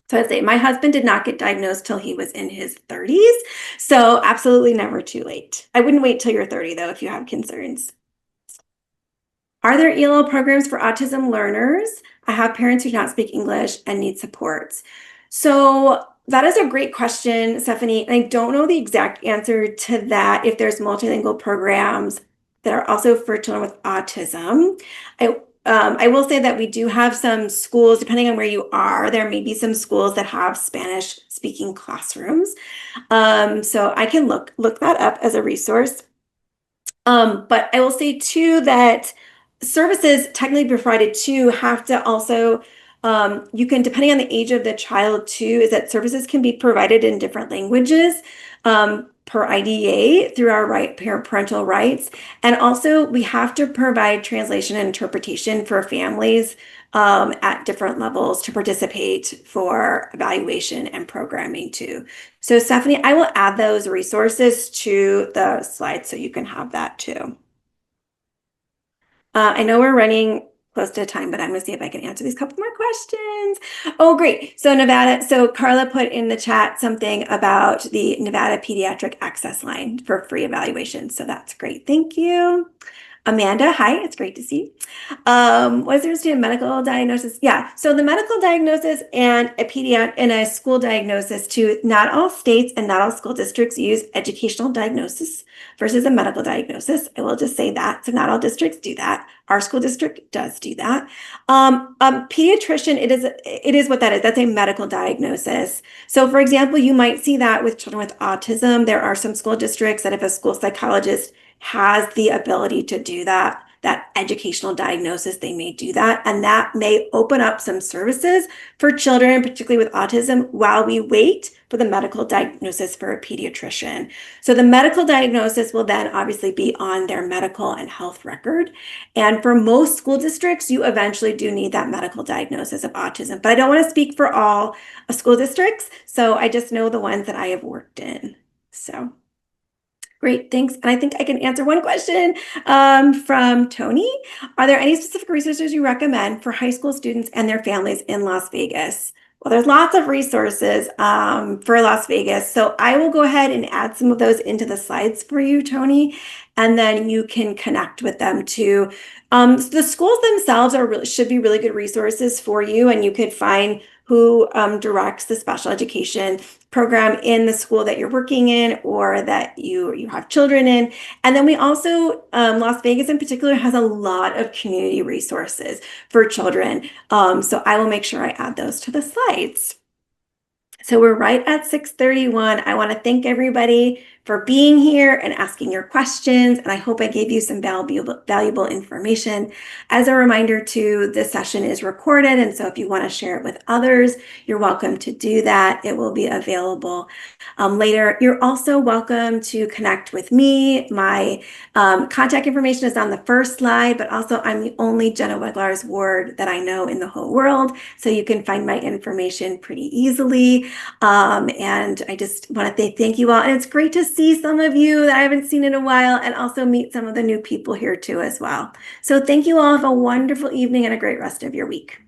So I'd say my husband did not get diagnosed till he was in his 30s. So absolutely never too late. I wouldn't wait till you're 30 though if you have concerns. Are there ELL programs for autism learners? I have parents who do not speak English and need supports. So that is a great question, Stephanie. And I don't know the exact answer to that, if there's multilingual programs that are also for children with autism. I will say that we do have some schools, depending on where you are, there may be some schools that have Spanish speaking classrooms. So I can look that up as a resource. But I will say too that services technically provided too have to also, you can, depending on the age of the child too, is that services can be provided in different languages per IDA through our parental rights. And also we have to provide translation and interpretation for families at different levels to participate for evaluation and programming too. So Stephanie, I will add those resources to the slides so you can have that too. I know we're running close to time, but I'm going to see if I can answer these couple more questions. Oh, great. So Nevada, so Carla put in the chat something about the Nevada Pediatric Access Line for free evaluation. So that's great. Thank you. Amanda, hi, it's great to see you. Was there a medical diagnosis? Yeah, so the medical diagnosis and a school diagnosis too, not all states and not all school districts use educational diagnosis versus a medical diagnosis. I will just say that. So not all districts do that. Our school district does do that. Pediatrician, it is what that is. That's a medical diagnosis. So for example, you might see that with children with autism. There are some school districts that if a school psychologist has the ability to do that, that educational diagnosis, they may do that. And that may open up some services for children, particularly with autism, while we wait for the medical diagnosis for a pediatrician. So the medical diagnosis will then obviously be on their medical and health record. And for most school districts, you eventually do need that medical diagnosis of autism. But I don't want to speak for all school districts, so I just know the ones that I have worked in. So great, thanks. And I think I can answer one question from Tony. Are there any specific resources you recommend for high school students and their families in Las Vegas? Well, there's lots of resources for Las Vegas. So I will go ahead and add some of those into the slides for you, Tony, and then you can connect with them too. So the schools themselves should be really good resources for you, and you could find who directs the special education program in the school that you're working in or that you have children in. And then we also, Las Vegas in particular, has a lot of community resources for children. So I will make sure I add those to the slides. So we're right at 6:31. I want to thank everybody for being here and asking your questions. And I hope I gave you some valuable information. As a reminder too, this session is recorded. And so if you want to share it with others, you're welcome to do that. It will be available later. You're also welcome to connect with me. My contact information is on the first slide, but also I'm the only Jenna Weglar's ward that I know in the whole world. So you can find my information pretty easily. And I just want to thank you all. And it's great to see some of you that I haven't seen in a while and also meet some of the new people here too as well. So thank you all. Have a wonderful evening and a great rest of your week.